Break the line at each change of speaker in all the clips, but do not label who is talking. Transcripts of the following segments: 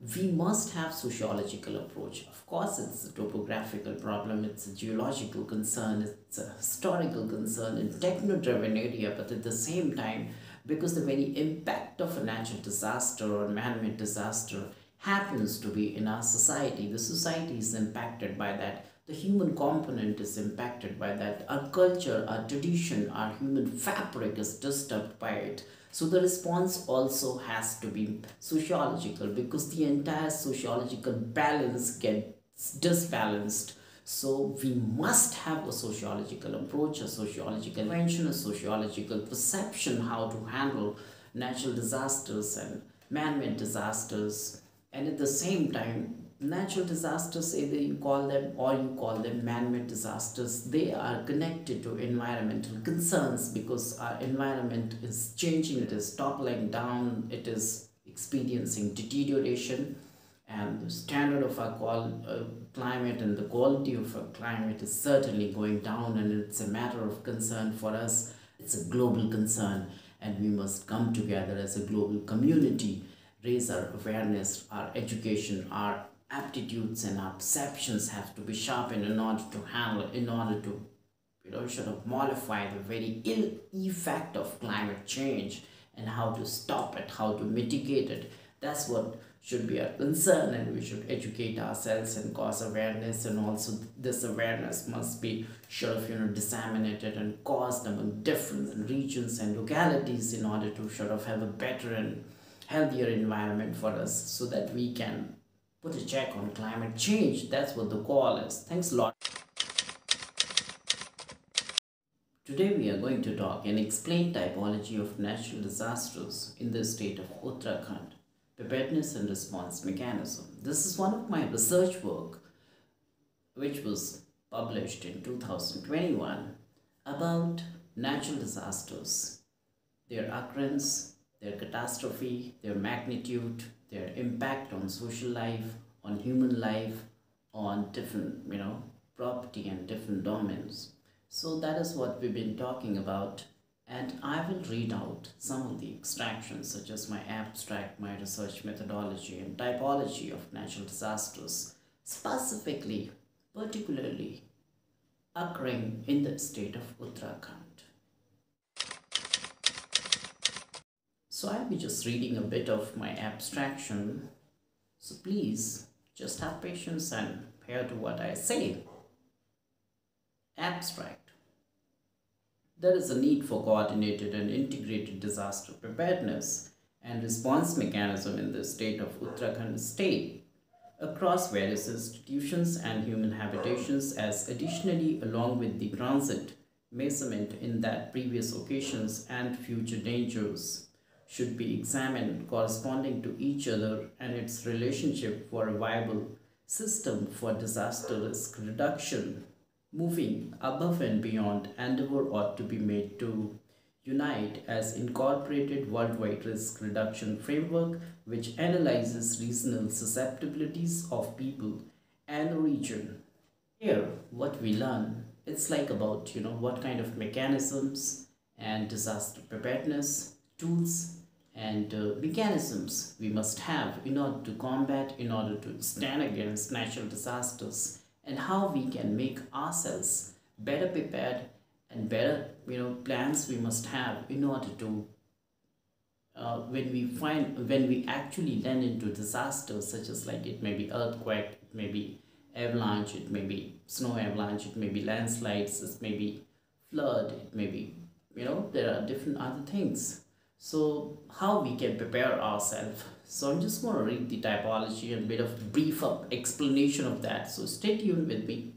we must have sociological approach. Of course, it's a topographical problem, it's a geological concern, it's a historical concern in techno-driven area, but at the same time, because the very impact of a natural disaster or man-made disaster happens to be in our society, the society is impacted by that, the human component is impacted by that, our culture, our tradition, our human fabric is disturbed by it. So the response also has to be sociological, because the entire sociological balance gets disbalanced. So we must have a sociological approach, a sociological intervention, a sociological perception how to handle natural disasters and man-made disasters. And at the same time, natural disasters, either you call them or you call them man-made disasters, they are connected to environmental concerns, because our environment is changing, it is toppling down, it is experiencing deterioration, and the standard of our climate and the quality of our climate is certainly going down, and it's a matter of concern for us. It's a global concern, and we must come together as a global community, raise our awareness, our education, our aptitudes and our perceptions have to be sharpened in order to handle, in order to sort of mollify the very ill effect of climate change, and how to stop it, how to mitigate it. That's what should be our concern, and we should educate ourselves and cause awareness, and also this awareness must be sort of disseminated and caused among different regions and localities in order to sort of have a better and healthier environment for us, so that we can put a check on climate change. That's what the call is. Thanks a lot. Today we are going to talk and explain typology of natural disasters in the state of Uttarakhand, preparedness and response mechanism. This is one of my research work which was published in 2021 about natural disasters, their occurrence, their catastrophe, their magnitude, their impact on social life, on human life, on different property and different domains. So that is what we've been talking about, and I will read out some of the extractions, such as my abstract, my research methodology and typology of natural disasters, specifically, particularly occurring in the state of Uttarakhand. So I'll be just reading a bit of my abstraction, so please just have patience and hear to what I say. Abstract. There is a need for coordinated and integrated disaster preparedness and response mechanism in the state of Uttarakhand State across various institutions and human habitations, as additionally, along with the transient measurement in that previous occasions and future dangers should be examined corresponding to each other and its relationship for a viable system for disaster risk reduction. Moving above and beyond, endeavor ought to be made to unite as incorporated worldwide risk reduction framework which analyzes regional susceptibilities of people and region. Here, what we learn, it's like about what kind of mechanisms and disaster preparedness tools and mechanisms we must have in order to combat, in order to stand against natural disasters, and how we can make ourselves better prepared, and better plans we must have in order to when we actually land into disasters, such as like it may be earthquake, it may be avalanche, it may be snow avalanche, it may be landslides, it may be flood, it may be there are different other things. So how we can prepare ourselves. So I'm just going to read the typology and a bit of brief up explanation of that. So stay tuned with me.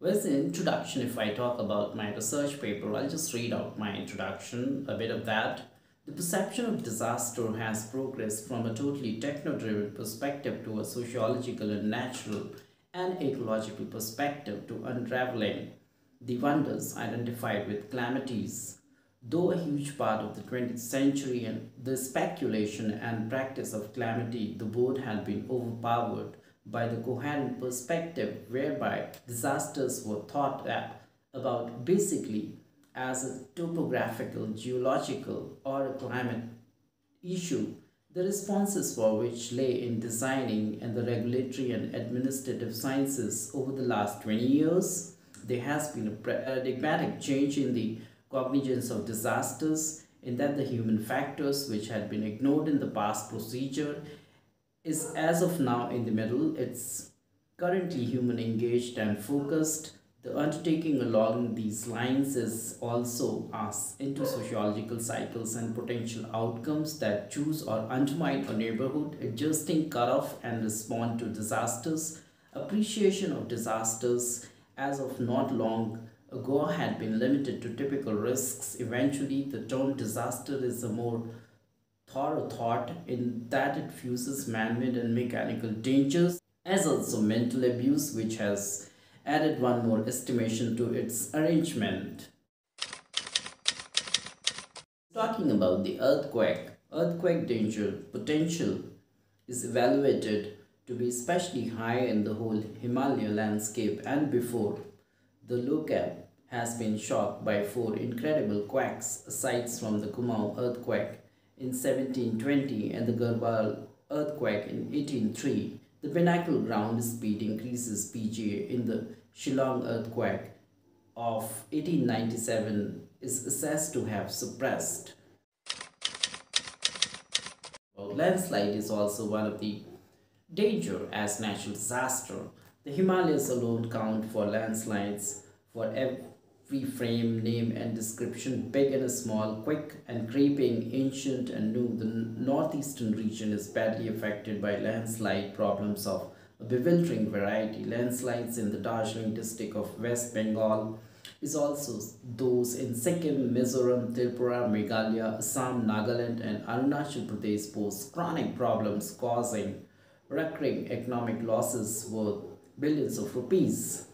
Where's the introduction? If I talk about my research paper, I'll just read out my introduction, a bit of that. The perception of disaster has progressed from a totally techno-driven perspective to a sociological and natural and ecological perspective to unraveling the wonders identified with calamities. Though a huge part of the 20th century and the speculation and practice of calamity, the board had been overpowered by the coherent perspective whereby disasters were thought about basically as a topographical, geological, or a climate issue, the responses for which lay in designing and the regulatory and administrative sciences over the last 20 years. There has been a paradigmatic change in the cognizance of disasters, in that the human factors which had been ignored in the past procedure is as of now in the middle. It's currently human engaged and focused. The undertaking along these lines is also us into sociological cycles and potential outcomes that choose or undermine a neighborhood, adjusting cutoff and respond to disasters. Appreciation of disasters as of not long ago had been limited to typical risks. Eventually, the term disaster is a more thorough thought in that it fuses man-made and mechanical dangers, as also mental abuse, which has added one more estimation to its arrangement. Talking about the earthquake danger potential is evaluated to be especially high in the whole Himalaya landscape, and before the locale has been shocked by four incredible quakes, aside from the Kumaon earthquake in 1720 and the Garhwal earthquake in 1803. The pinnacle ground speed increases PGA in the Shillong earthquake of 1897 is assessed to have suppressed. Landslide is also one of the danger as natural disaster. The Himalayas alone count for landslides for every frame, name and description, big and small, quick and creeping, ancient and new. The northeastern region is badly affected by landslide problems of a bewildering variety. Landslides in the Darjeeling district of West Bengal is also those in Sikkim, Mizoram, Tripura, Meghalaya, Assam, Nagaland and Arunachal Pradesh pose chronic problems, causing recurring economic losses worth billions of rupees.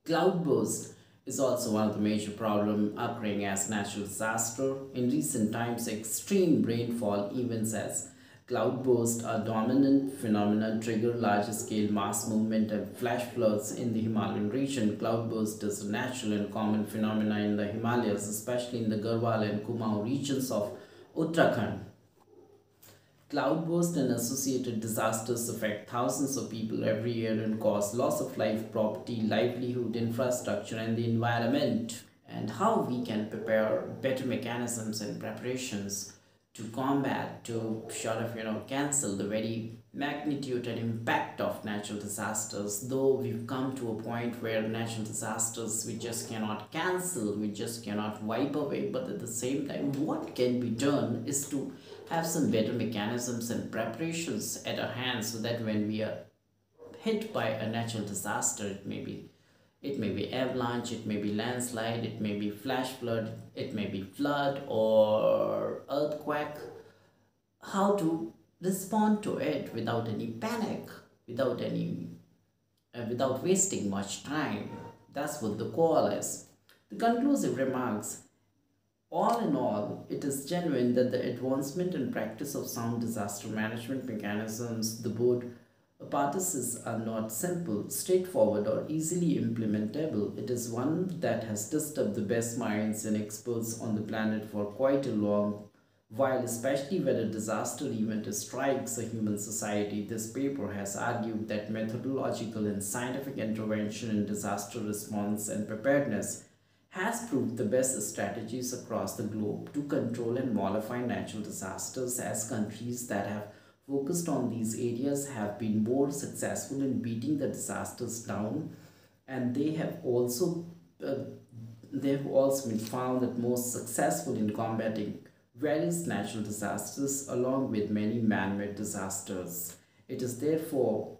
Cloudburst is also one of the major problems occurring as natural disaster. In recent times, extreme rainfall events as cloudbursts are dominant phenomenon, trigger large-scale mass movement and flash floods in the Himalayan region. Cloudburst is a natural and common phenomenon in the Himalayas, especially in the Garhwal and Kumaon regions of Uttarakhand. Cloudbursts and associated disasters affect thousands of people every year and cause loss of life, property, livelihood, infrastructure, and the environment. And how we can prepare better mechanisms and preparations to combat, to cancel the very magnitude and impact of natural disasters. Though we've come to a point where natural disasters we just cannot cancel, we just cannot wipe away, but at the same time what can be done is to have some better mechanisms and preparations at our hands, so that when we are hit by a natural disaster, it may be avalanche, it may be landslide, it may be flash flood, it may be flood or earthquake, how to respond to it without any panic, without wasting much time. That's what the call is. The conclusive remarks: all in all, it is genuine that the advancement and practice of sound disaster management mechanisms the board practices are not simple, straightforward, or easily implementable. It is one that has disturbed the best minds and experts on the planet for quite a long while, especially when a disaster event strikes a human society. This paper has argued that methodological and scientific intervention in disaster response and preparedness has proved the best strategies across the globe to control and mollify natural disasters, as countries that have focused on these areas have been more successful in beating the disasters down, and they have also been found that most successful in combating various natural disasters along with many man-made disasters. It is therefore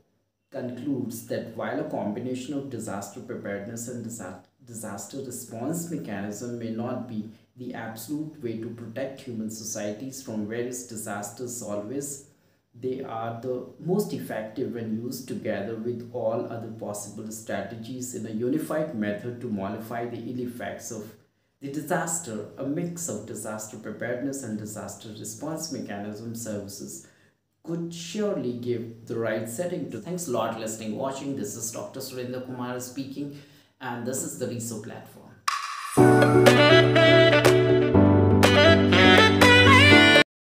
concludes that while a combination of disaster preparedness and disaster response mechanism may not be the absolute way to protect human societies from various disasters always, they are the most effective when used together with all other possible strategies in a unified method to mollify the ill effects of the disaster. A mix of disaster preparedness and disaster response mechanism services could surely give the right setting to. Thanks a lot for listening, watching. This is Dr. Surender Kumar speaking, and this is the RESO platform.